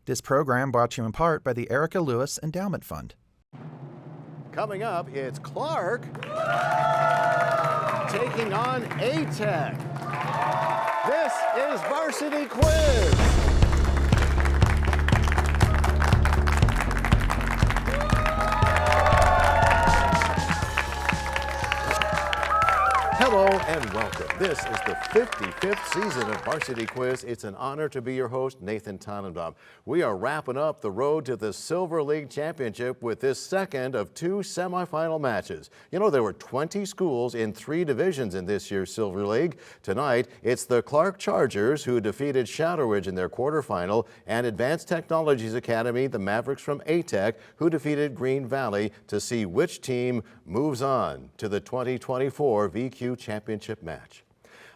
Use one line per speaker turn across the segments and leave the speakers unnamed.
This program brought to you in part by the Erica Lewis Endowment Fund.
Coming up, it's Clark taking on A-Tech. This is Varsity Quiz. Hello and welcome. This is the 55th season of Varsity Quiz. It's an honor to be your host, Nathan Tannenbaum. We are wrapping up the road to the Silver League Championship with this second of two semifinal matches. You know, there were 20 schools in 3 divisions in this year's Silver League. Tonight, it's the Clark Chargers who defeated Shadow Ridge in their quarterfinal, and Advanced Technologies Academy, the Mavericks from A-Tech, who defeated Green Valley, to see which team moves on to the 2024 VQ Championship match.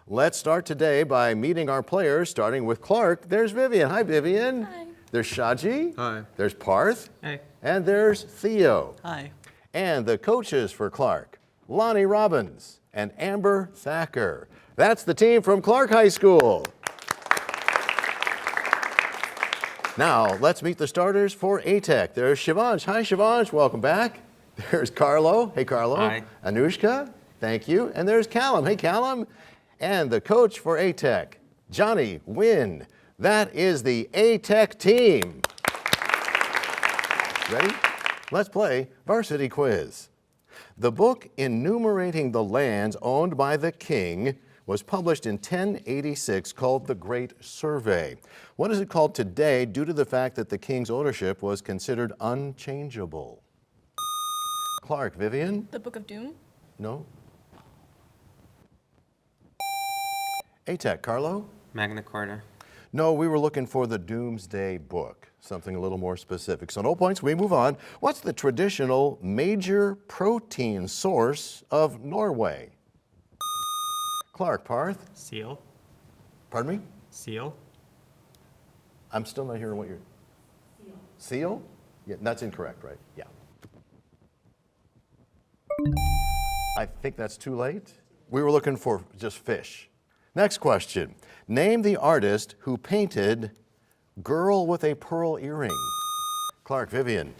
Let's start today by meeting our players, starting with Clark. There's Vivian. Hi, Vivian.
Hi.
There's Shaji.
Hi.
There's Parth.
Hey.
And there's Theo.
Hi.
And the coaches for Clark, Lonnie Robbins and Amber Thacker. That's the team from Clark High School. Now, let's meet the starters for A-Tech. There's Shivansh. Hi, Shivansh. Welcome back. There's Carlo. Hey, Carlo.
Hi.
Anushka. Thank you. And there's Callum. Hey, Callum. And the coach for A-Tech, Johnny Wynn. That is the A-Tech team. Ready? Let's play Varsity Quiz. The book enumerating the lands owned by the king was published in 1086 called The Great Survey. What is it called today due to the fact that the king's ownership was considered unchangeable? Clark, Vivian?
The Book of Doom?
No? A-Tech, Carlo?
Magna Carta.
No, we were looking for the Doomsday Book, something a little more specific. So no points, we move on. What's the traditional major protein source of Norway? Clark, Parth?
Seal.
Pardon me?
Seal.
I'm still not hearing what you're... Seal. Seal? Yeah, that's incorrect, right? Yeah. I think that's too late. We were looking for just fish. Next question. Name the artist who painted Girl with a Pearl Earring. Clark, Vivian.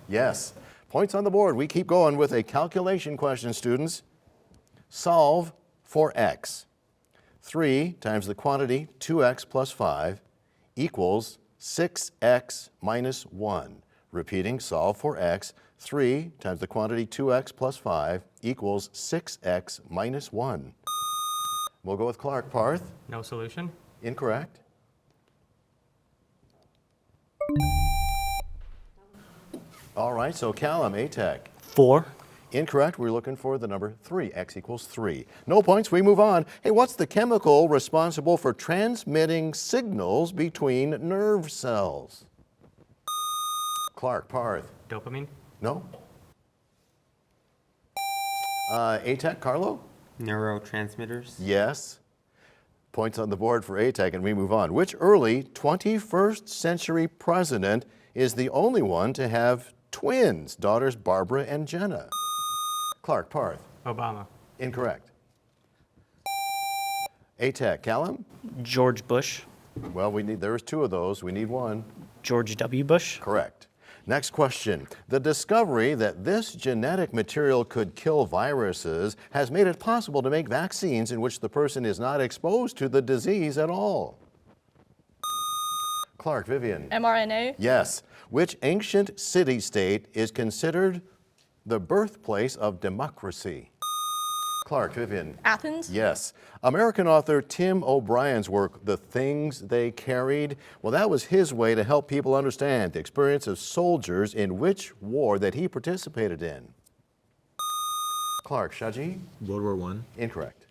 Yes. Points on the board. We keep going with a calculation question, students. Solve for x. 3 times the quantity 2x plus 5 equals 6x minus 1. Repeating, solve for x. 3 times the quantity 2x plus 5 equals 6x minus 1. We'll go with Clark. Parth?
No solution.
Incorrect. All right, so Callum, A-Tech.
4.
Incorrect. We're looking for the number 3. X equals 3. No points. We move on. Hey, what's the chemical responsible for transmitting signals between nerve cells? Clark, Parth.
Dopamine.
No? A-Tech, Carlo?
Neurotransmitters.
Yes. Points on the board for A-Tech, and we move on. Which early 21st century president is the only one to have twins, daughters Barbara and Jenna? Clark, Parth.
Obama.
Incorrect. A-Tech, Callum?
George Bush.
Well, there's 2 of those. We need 1.
George W. Bush.
Correct. Next question. The discovery that this genetic material could kill viruses has made it possible to make vaccines in which the person is not exposed to the disease at all. Clark, Vivian.
mRNA?
Yes. Which ancient city-state is considered the birthplace of democracy? Clark, Vivian.
Athens?
Yes. American author Tim O'Brien's work, The Things They Carried, well, that was his way to help people understand the experience of soldiers in which war that he participated in. Clark, Shaji?
World War I.
Incorrect.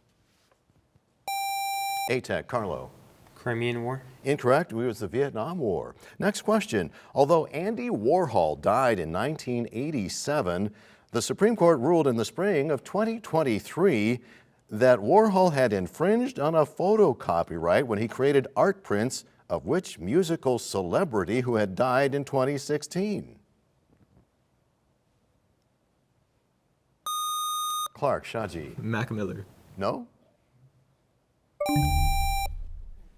A-Tech, Carlo?
Crimean War.
Incorrect. It was the Vietnam War. Next question. Although Andy Warhol died in 1987, the Supreme Court ruled in the spring of 2023 that Warhol had infringed on a photo copyright when he created art prints of which musical celebrity who had died in 2016? Clark, Shaji.
Mac Miller.
No?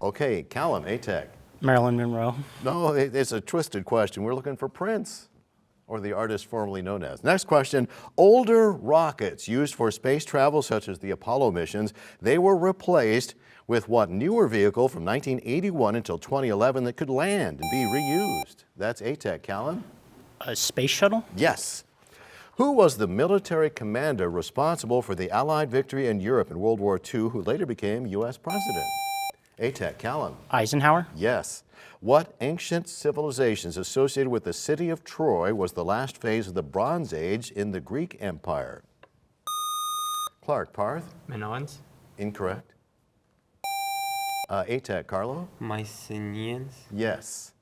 Okay, Callum, A-Tech.
Marilyn Monroe.
No, it's a twisted question. We're looking for Prince, or the artist formerly known as. Next question. Older rockets used for space travel, such as the Apollo missions, they were replaced with what newer vehicle from 1981 until 2011 that could land and be reused? That's ATEC, Callan.
A space shuttle?
Yes. Who was the military commander responsible for the Allied victory in Europe in World War II, who later became U.S. president? ATEC, Callan.
Eisenhower?
Yes. What ancient civilizations associated with the city of Troy was the last phase of the Bronze Age in the Greek Empire? Clark, Parth.
Minoans.
Incorrect. ATEC, Carlo.
Mycenaeans.
Yes.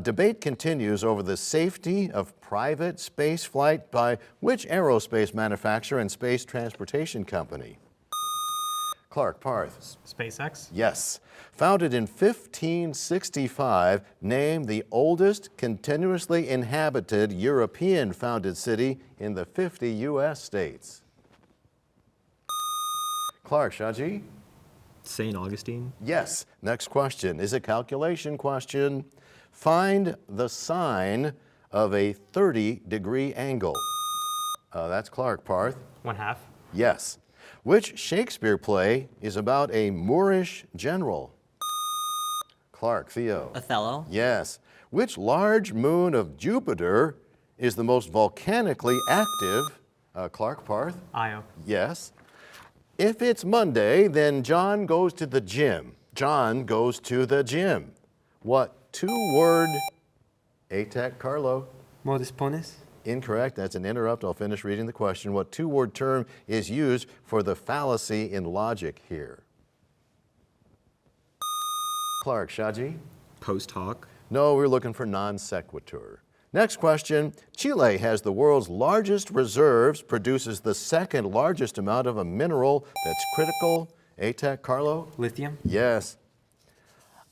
Debate continues over the safety of private space flight by which aerospace manufacturer and space transportation company? Clark, Parth.
SpaceX.
Yes. Founded in 1565, name the oldest continuously inhabited European-founded city in the 50 U.S. states. Clark, Shaji?
St. Augustine.
Yes. Next question is a calculation question. Find the sine of a 30-degree angle. That's Clark, Parth.
1/2.
Yes. Which Shakespeare play is about a Moorish general? Clark, Theo.
Othello.
Yes. Which large moon of Jupiter is the most volcanically active? Clark, Parth.
Io.
Yes. If it's Monday, then John goes to the gym. John goes to the gym. What two-word? ATEC, Carlo.
Modus ponens.
Incorrect. That's an interrupt. I'll finish reading the question. What two-word term is used for the fallacy in logic here? Clark, Shaji?
Post hoc.
No, we're looking for non sequitur. Next question. Chile has the world's largest reserves, produces the second largest amount of a mineral that's critical. ATEC, Carlo?
Lithium.
Yes.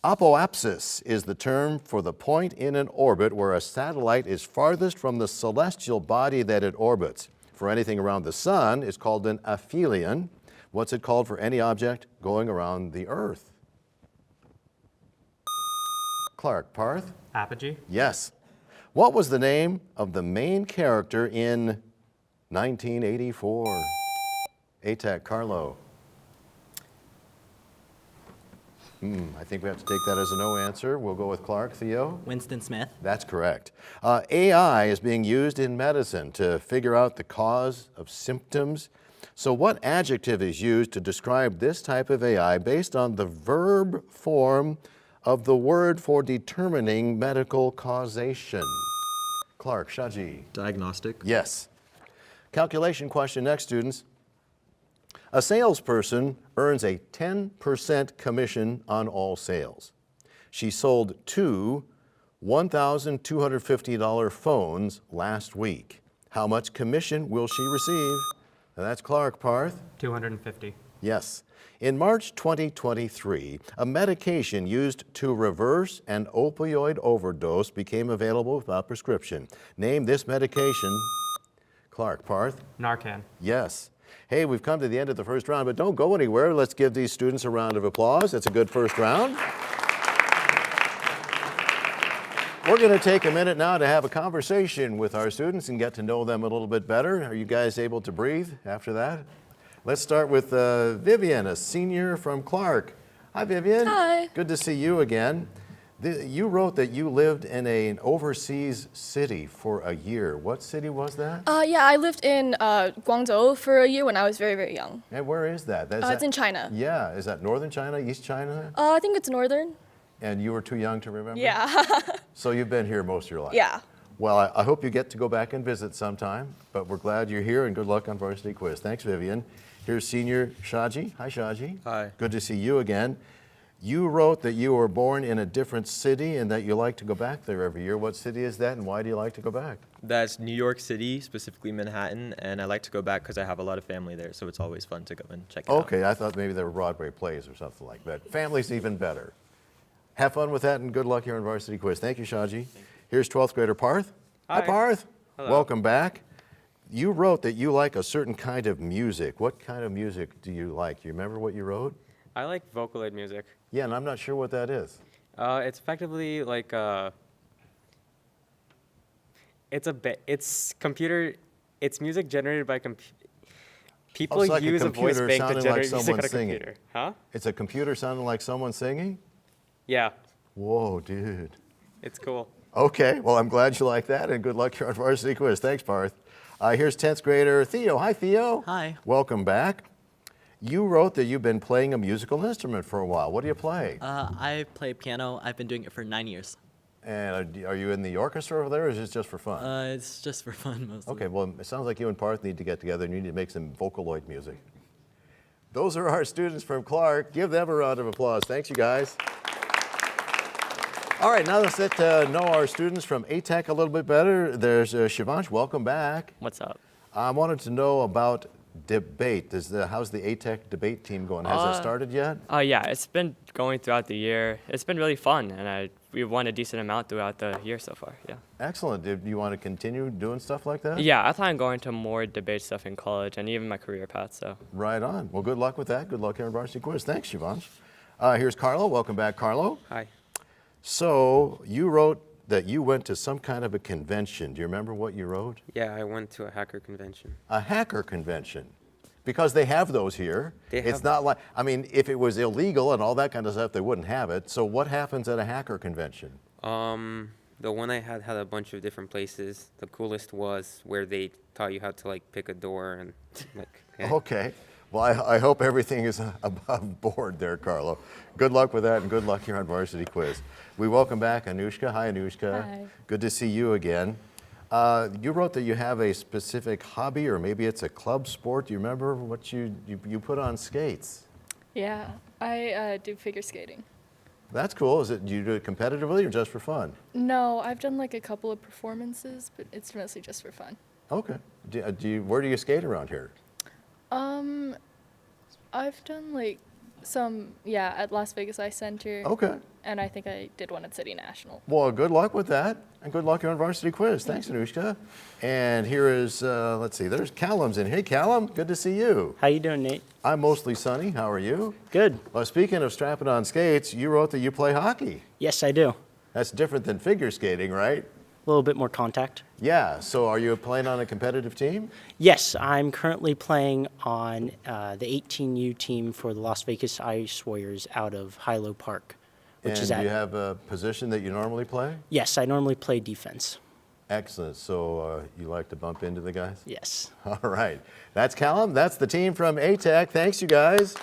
Apoapsis is the term for the point in an orbit where a satellite is farthest from the celestial body that it orbits. For anything around the sun, it's called an aphelion. What's it called for any object going around the Earth? Clark, Parth?
Apogee.
Yes. What was the name of the main character in 1984? ATEC, Carlo. I think we have to take that as a no answer. We'll go with Clark. Theo?
Winston Smith.
That's correct. AI is being used in medicine to figure out the cause of symptoms. So what adjective is used to describe this type of AI based on the verb form of the word for determining medical causation? Clark, Shaji.
Diagnostic.
Yes. Calculation question next, students. A salesperson earns a 10% commission on all sales. She sold two $1,250 phones last week. How much commission will she receive? And that's Clark, Parth.
250.
Yes. In March 2023, a medication used to reverse an opioid overdose became available without prescription. Name this medication. Clark, Parth.
Narcan.
Yes. Hey, we've come to the end of the first round, but don't go anywhere. Let's give these students a round of applause. That's a good first round. We're going to take a minute now to have a conversation with our students and get to know them a little bit better. Are you guys able to breathe after that? Let's start with Vivian, a senior from Clark. Hi, Vivian.
Hi.
Good to see you again. You wrote that you lived in an overseas city for a year. What city was that?
Yeah, I lived in Guangzhou for a year when I was very, very young.
And where is that?
It's in China.
Yeah, is that northern China, east China?
I think it's northern.
And you were too young to remember?
Yeah.
So you've been here most of your life?
Yeah.
Well, I hope you get to go back and visit sometime, but we're glad you're here and good luck on Varsity Quiz. Thanks, Vivian. Here's senior Shaji. Hi, Shaji.
Hi.
Good to see you again. You wrote that you were born in a different city and that you like to go back there every year. What city is that and why do you like to go back?
That's New York City, specifically Manhattan, and I like to go back because I have a lot of family there, so it's always fun to go and check it out.
Okay, I thought maybe there were Broadway plays or something like that. Family's even better. Have fun with that and good luck here on Varsity Quiz. Thank you, Shaji. Here's 12th grader Parth. Hi, Parth.
Hello.
Welcome back. You wrote that you like a certain kind of music. What kind of music do you like? Do you remember what you wrote?
I like Vocaloid music.
Yeah, and I'm not sure what that is.
It's effectively like it's music generated by people
it's like a
use a voice
computer
bank to
sounding like
generate music
someone
on a
singing.
computer. Huh?
It's a computer sounding like someone singing?
Yeah,
Whoa, dude.
it's cool.
Okay, well, I'm glad you like that, and good luck here on Varsity Quiz. Thanks, Parth. Here's 10th grader Theo. Hi, Theo.
Hi.
Welcome back. You wrote that you've been playing a musical instrument for a while. What do you play?
I play piano. I've been doing it for 9 years.
And are you in the orchestra over there, or is this just for fun?
It's just for fun mostly.
Okay, well, it sounds like you and Parth need to get together and you need to make some Vocaloid music. Those are our students from Clark. Give them a round of applause. Thanks, you guys. All right, now let's get to know our students from ATEC a little bit better. There's Shivansh. Welcome back.
What's up?
I wanted to know about debate. How's the ATEC debate team going? Has it started yet?
Yeah, it's been going throughout the year. It's been really fun, and we've won a decent amount throughout the year so far, yeah.
Excellent. Do you want to continue doing stuff like that?
Yeah, I plan on going to more debate stuff in college and even my career path, so.
Right on. Well, good luck with that. Good luck here in Varsity Quiz. Thanks, Shivansh. Here's Carlo. Welcome back, Carlo.
Hi.
So you wrote that you went to some kind of a convention. Do you remember what you wrote?
Yeah, I went to a hacker convention.
A hacker convention. Because they have those here. It's not like, I mean, if it was illegal and all that kind of stuff, they wouldn't have it. So what happens at a hacker convention?
The one I had a bunch of different places. The coolest was where they taught you how to like pick a door and like. Yeah.
Okay. Well, I hope everything is above board there, Carlo. Good luck with that, and good luck here on Varsity Quiz. We welcome back Anushka. Hi, Anushka.
Hi.
Good to see you again. You wrote that you have a specific hobby, or maybe it's a club sport. Do you remember what you put on skates?
Yeah, I do figure skating.
That's cool. Do you do it competitively or just for fun?
No, I've done like a couple of performances, but it's mostly just for fun.
Okay. Where do you skate around here?
I've done like some, yeah, at Las Vegas Ice Center.
Okay.
And I think I did one at City National.
Well, good luck with that, and good luck here on Varsity Quiz. Thanks, Anushka. And here is, let's see, there's Callum's in. Hey, Callum, good to see you.
How you doing, Nate?
I'm mostly sunny. How are you?
Good.
Well, speaking of strapping on skates, you wrote that you play hockey.
Yes, I do.
That's different than figure skating, right?
A little bit more contact.
Yeah, so are you playing on a competitive team?
Yes, I'm currently playing on the 18U team for the Las Vegas Ice Warriors out of Hilo Park, which
And
is
do
at.
you have a position that you normally play?
Yes, I normally play defense.
Excellent. So you like to bump into the guys?
Yes.
All right. That's Callum. That's the team from ATEC. Thanks, you guys.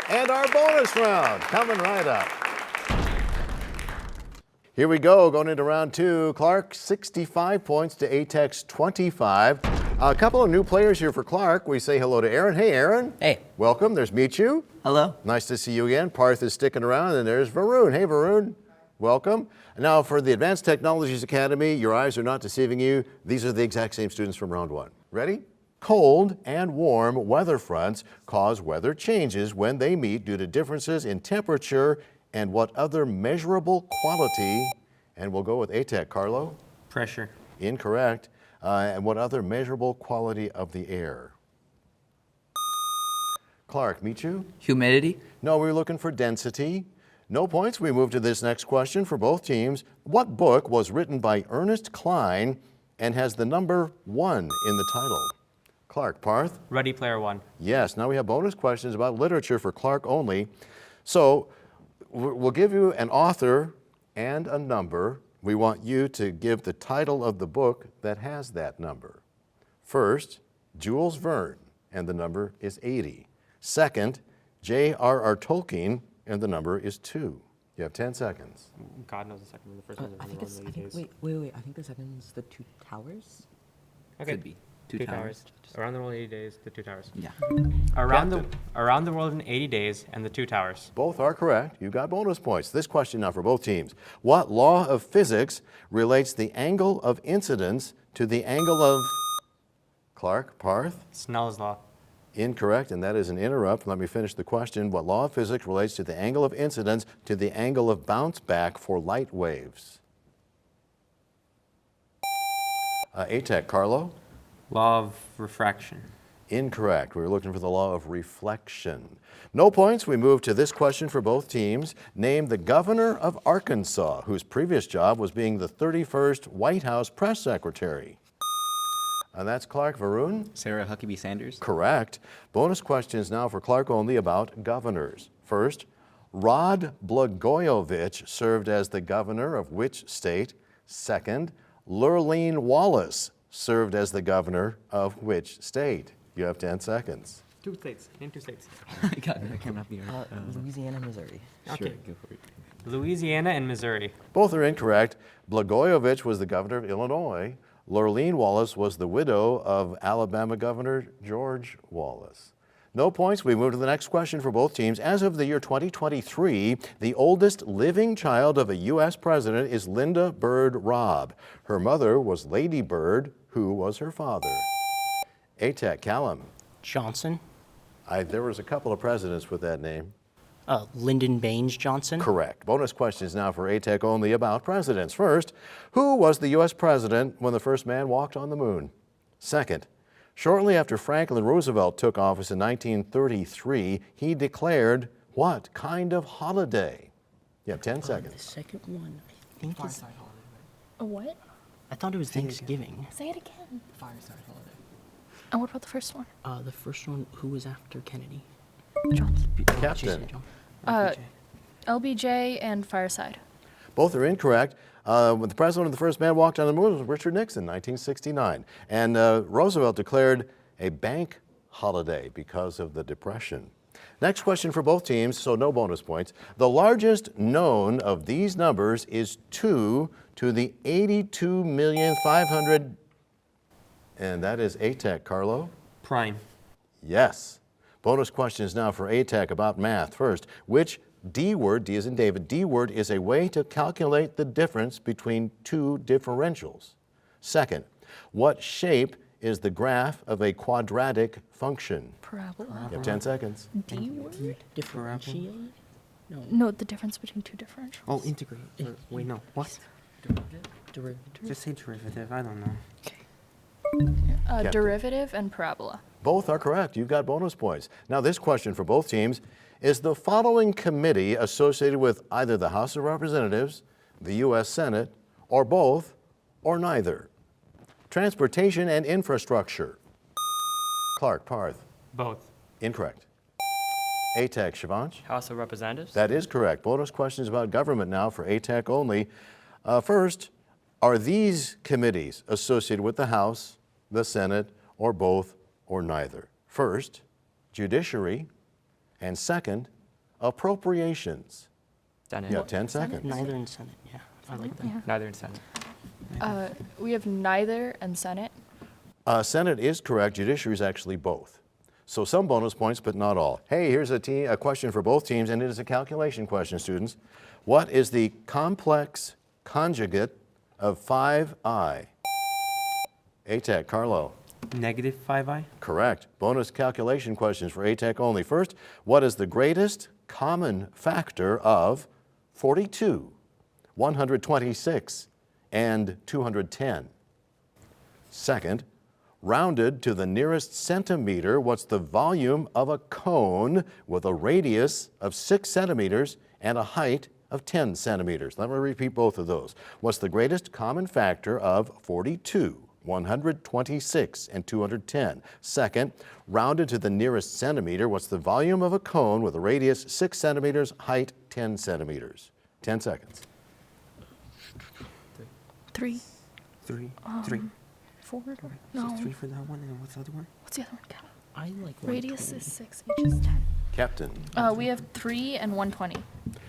And our bonus round coming right up. Here we go, going into round two. Clark, 65 points to ATEC's 25. A couple of new players here for Clark. We say hello to Aaron. Hey, Aaron.
Hey.
Welcome. There's Michu.
Hello.
Nice to see you again. Parth is sticking around, and there's Varun. Hey, Varun. Welcome. Now, for the Advanced Technologies Academy, your eyes are not deceiving you. These are the exact same students from round one. Ready? Cold and warm weather fronts cause weather changes when they meet due to differences in temperature and what other measurable quality, and we'll go with ATEC, Carlo?
Pressure.
Incorrect. And what other measurable quality of the air? Clark, Michu?
Humidity.
No, we were looking for density. No points. We move to this next question for both teams. What book was written by Ernest Cline and has the number 1 in the title? Clark, Parth?
Ready Player One.
Yes. Now we have bonus questions about literature for Clark only. So we'll give you an author and a number. We want you to give the title of the book that has that number. First, Jules Verne, and the number is 80. Second, J.R.R. Tolkien, and the number is 2. You have 10 seconds.
God knows the second one. The first one.
I think it's. I think. Wait. I think the second one's the Two Towers.
Okay.
Could be Two Towers.
Around the World in 80 Days, the Two Towers.
Yeah.
Around
Captain.
the World in 80 Days and the Two Towers.
Both are correct. You got bonus points. This question now for both teams. What law of physics relates the angle of incidence to the angle of... Clark, Parth?
Snell's Law.
Incorrect, and that is an interrupt. Let me finish the question. What law of physics relates to the angle of incidence to the angle of bounce back for light waves? ATEC, Carlo?
Law of refraction.
Incorrect. We were looking for the law of reflection. No points. We move to this question for both teams. Name the governor of Arkansas, whose previous job was being the 31st White House press secretary. And that's Clark. Varun?
Sarah Huckabee Sanders.
Correct. Bonus questions now for Clark only about governors. First, Rod Blagojevich served as the governor of which state? Second, Lurleen Wallace served as the governor of which state? You have 10 seconds.
2 states. Name 2 states.
I got it. I cannot be
Louisiana, Missouri.
Okay.
Sure, go for it.
Louisiana and Missouri.
Both are incorrect. Blagojevich was the governor of Illinois. Lurleen Wallace was the widow of Alabama Governor George Wallace. No points. We move to the next question for both teams. As of the year 2023, the oldest living child of a U.S. president is Linda Bird Robb. Her mother was Lady Bird. Who was her father? ATEC, Callum.
Johnson.
There was a couple of presidents with that name.
Lyndon Baines Johnson.
Correct. Bonus questions now for ATEC only about presidents. First, who was the U.S. president when the first man walked on the moon? Second, shortly after Franklin Roosevelt took office in 1933, he declared what kind of holiday? You have 10
The
seconds.
second one, I think is.
Fireside holiday,
A what?
I thought it was Thanksgiving.
Say it again.
right? Fireside holiday.
And what about the first one?
The first one, who was after Kennedy?
Johnson.
Captain.
LBJ and Fireside.
Both are incorrect. When the president of the first man walked on the moon was Richard Nixon, 1969. And Roosevelt declared a bank holiday because of the Depression. Next question for both teams, so no bonus points. The largest known of these numbers is 2 to the 82,500,000, and that is ATEC. Carlo?
Prime.
Yes. Bonus questions now for ATEC about math. First, which D word, D as in David, D word is a way to calculate the difference between two differentials? Second, what shape is the graph of a quadratic function?
Parabola.
You have 10 seconds.
D word?
Differentiate?
No, the difference between two differentials.
Oh, integrate. Wait, no. What?
Derivative.
Just say derivative. I don't know.
Derivative and parabola.
Both are correct. You've got bonus points. Now, this question for both teams is the following committee associated with either the House of Representatives, the U.S. Senate, or both, or neither? Transportation and Infrastructure. Clark, Parth.
Both.
Incorrect. ATEC, Shivansh.
House of Representatives.
That is correct. Bonus questions about government now for ATEC only. First, are these committees associated with the House, the Senate, or both, or neither? First, Judiciary, and second, Appropriations.
Senate.
You have 10 seconds.
Neither in Senate, yeah. I like that.
Yeah.
Neither in Senate.
We have neither and Senate.
Senate is correct. Judiciary is actually both. So some bonus points, but not all. Hey, here's a question for both teams, and it is a calculation question, students. What is the complex conjugate of 5i? ATEC, Carlo.
Negative 5i.
Correct. Bonus calculation questions for ATEC only. First, what is the greatest common factor of 42, 126, and 210? Second, rounded to the nearest centimeter, what's the volume of a cone with a radius of 6 centimeters and a height of 10 centimeters? Let me repeat both of those. What's the greatest common factor of 42, 126, and 210? Second, rounded to the nearest centimeter, what's the volume of a cone with a radius 6 centimeters, height 10 centimeters? 10 seconds.
3.
3.
4.
So
No.
3 for that one, and what's the other one?
What's the other one? Cal?
I like
Radius
120.
is 6, each is 10.
Captain.
We have 3 and 120.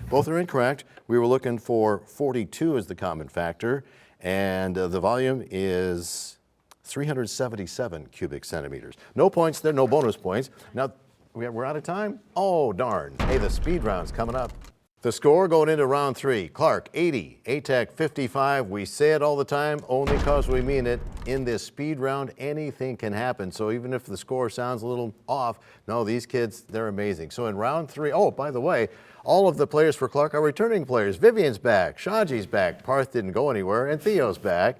Both are incorrect. We were looking for 42 as the common factor, and the volume is 377 cubic centimeters. No points there, no bonus points. Now, we're out of time? Oh, darn. Hey, the speed round's coming up. The score going into round 3. Clark, 80. ATEC, 55. We say it all the time, only because we mean it. In this speed round, anything can happen. So even if the score sounds a little off, no, these kids, they're amazing. So in round 3, oh, by the way, all of the players for Clark are returning players. Vivian's back, Shaji's back, Parth didn't go anywhere, and Theo's back.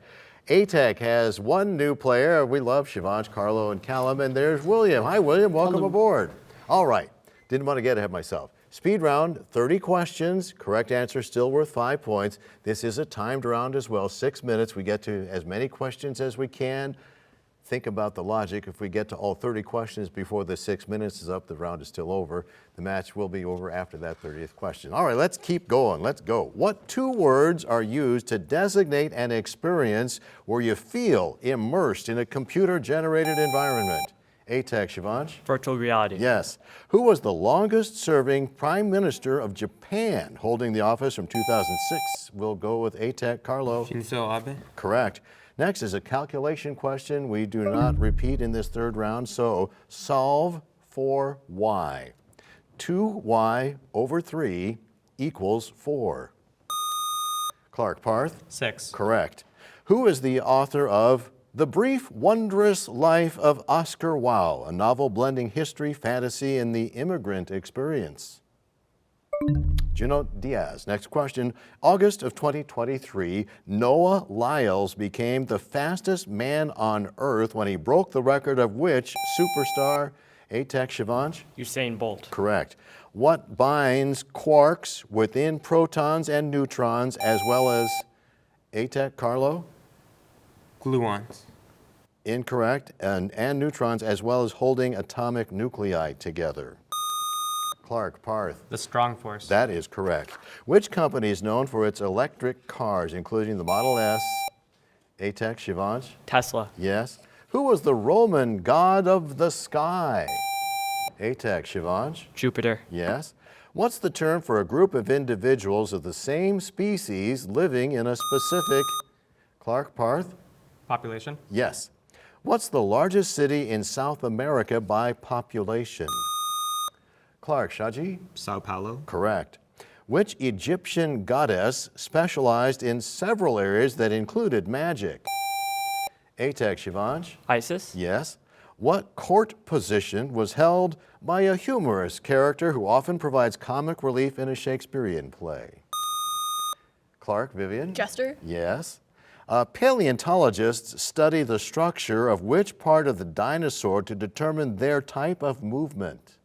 A-Tech has one new player. We love Shivansh, Carlo, and Callum. And there's William. Hi, William. Welcome aboard. All right. Didn't want to get ahead of myself. Speed round, 30 questions. Correct answer still worth 5 points. This is a timed round as well, 6 minutes. We get to as many questions as we can. Think about the logic. If we get to all 30 questions before the 6 minutes is up, the round is still over. The match will be over after that 30th question. All right, let's keep going. Let's go. What 2 words are used to designate an experience where you feel immersed in a computer-generated environment? A-Tech, Shivansh?
Virtual reality.
Yes. Who was the longest-serving Prime Minister of Japan, holding the office from 2006? We'll go with A-Tech, Carlo.
Shinzo Abe.
Correct. Next is a calculation question. We do not repeat in this third round, so solve for y. 2y over 3 equals 4. Clark Parth?
6.
Correct. Who is the author of The Brief Wondrous Life of Oscar Wilde, a novel blending history, fantasy, and the immigrant experience? Juno Diaz. Next question. August of 2023, Noah Lyles became the fastest man on Earth when he broke the record of which superstar? A-Tech, Shivansh?
Usain Bolt.
Correct. What binds quarks within protons and neutrons as well as A-Tech, Carlo?
Gluons.
Incorrect. And neutrons as well as holding atomic nuclei together. Clark Parth.
The strong force.
That is correct. Which company is known for its electric cars, including the Model S? A-Tech, Shivansh?
Tesla.
Yes. Who was the Roman god of the sky? A-Tech, Shivansh?
Jupiter.
Yes. What's the term for a group of individuals of the same species living in a specific? Clark Parth?
Population.
Yes. What's the largest city in South America by population? Clark, Shaji?
Sao Paulo.
Correct. Which Egyptian goddess specialized in several areas that included magic? A-Tech, Shivansh?
Isis.
Yes. What court position was held by a humorous character who often provides comic relief in a Shakespearean play? Clark, Vivian?
Jester.
Yes. Paleontologists study the structure of which part of the dinosaur to determine their type of movement?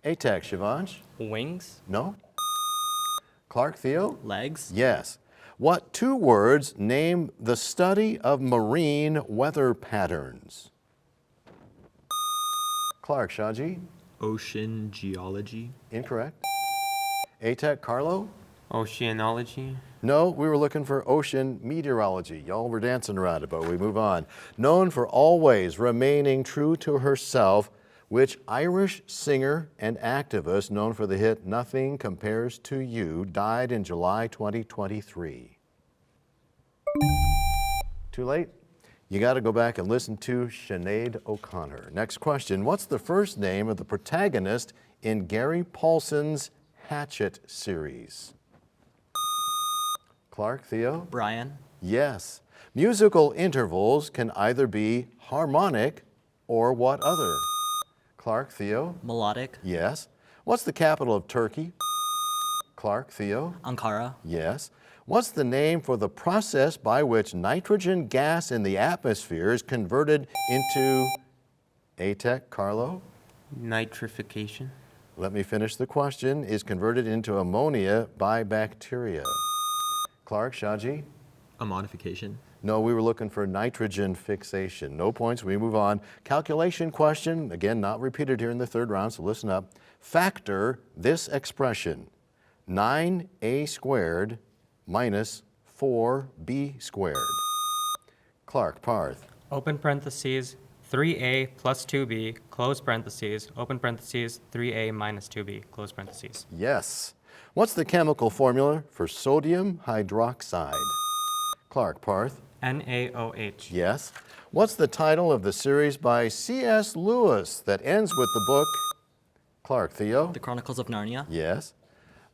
A-Tech, Shivansh?
Wings.
No. Clark, Theo?
Legs.
Yes. What 2 words name the study of marine weather patterns? Clark, Shaji?
Ocean geology.
Incorrect. A-Tech, Carlo?
Oceanology.
No, we were looking for ocean meteorology. Y'all were dancing around it, but we move on. Known for always remaining true to herself, which Irish singer and activist known for the hit Nothing Compares to You died in July 2023? Too late? You got to go back and listen to Sinead O'Connor. Next question. What's the first name of the protagonist in Gary Paulson's Hatchet series? Clark, Theo?
Brian.
Yes. Musical intervals can either be harmonic or what other? Clark, Theo?
Melodic.
Yes. What's the capital of Turkey? Clark, Theo?
Ankara.
Yes. What's the name for the process by which nitrogen gas in the atmosphere is converted into A-Tech, Carlo?
Nitrification.
Let me finish the question. Is converted into ammonia by bacteria? Clark, Shaji?
Ammonification.
No, we were looking for nitrogen fixation. No points, we move on. Calculation question, again, not repeated here in the third round, so listen up. Factor this expression, 9a squared minus 4b squared. Clark, Parth.
Open parentheses, 3a plus 2b, close parentheses, open parentheses, 3a minus 2b, close parentheses.
Yes. What's the chemical formula for sodium hydroxide? Clark, Parth.
NaOH.
Yes. What's the title of the series by C.S. Lewis that ends with the book? Clark, Theo?
The Chronicles of Narnia.
Yes.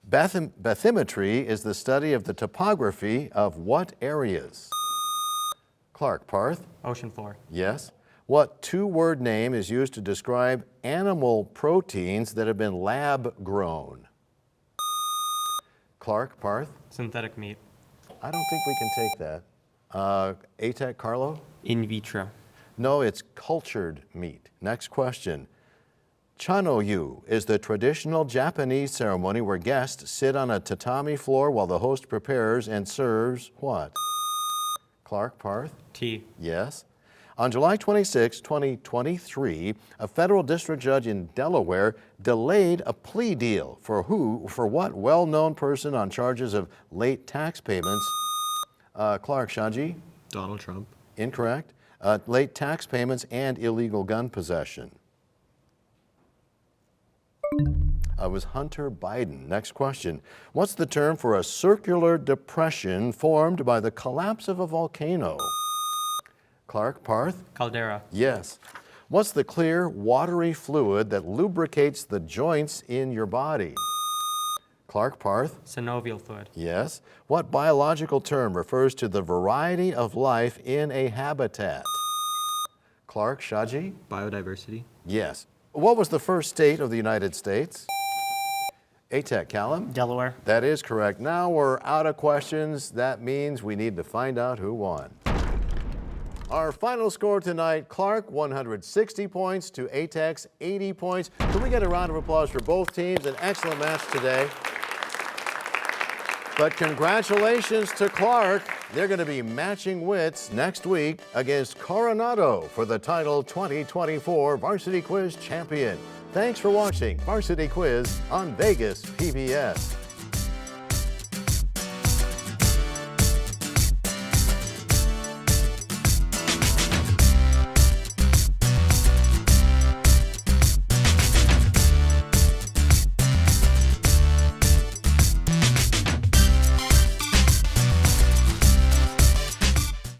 Bathymetry is the study of the topography of what areas? Clark, Parth?
Ocean floor.
Yes. What 2-word name is used to describe animal proteins that have been lab grown? Clark, Parth?
Synthetic meat.
I don't think we can take that. ATEC, Carlo?
In vitro.
No, it's cultured meat. Next question. Chanoyu is the traditional Japanese ceremony where guests sit on a tatami floor while the host prepares and serves what? Clark, Parth?
Tea.
Yes. On July 26, 2023, a federal district judge in Delaware delayed a plea deal for what well-known person on charges of late tax payments? Clark, Shaji?
Donald Trump.
Incorrect. Late tax payments and illegal gun possession. Was Hunter Biden. Next question. What's the term for a circular depression formed by the collapse of a volcano? Clark, Parth?
Caldera.
Yes. What's the clear, watery fluid that lubricates the joints in your body? Clark, Parth?
Synovial fluid.
Yes. What biological term refers to the variety of life in a habitat? Clark, Shaji?
Biodiversity.
Yes. What was the first state of the United States? ATEC, Callum?
Delaware.
That is correct. Now we're out of questions. That means we need to find out who won. Our final score tonight, Clark 160 points to ATEC's 80 points. Can we get a round of applause for both teams? An excellent match today. But congratulations to Clark. They're going to be matching wits next week against Coronado for the title 2024 Varsity Quiz Champion. Thanks for watching Varsity Quiz on Vegas PBS.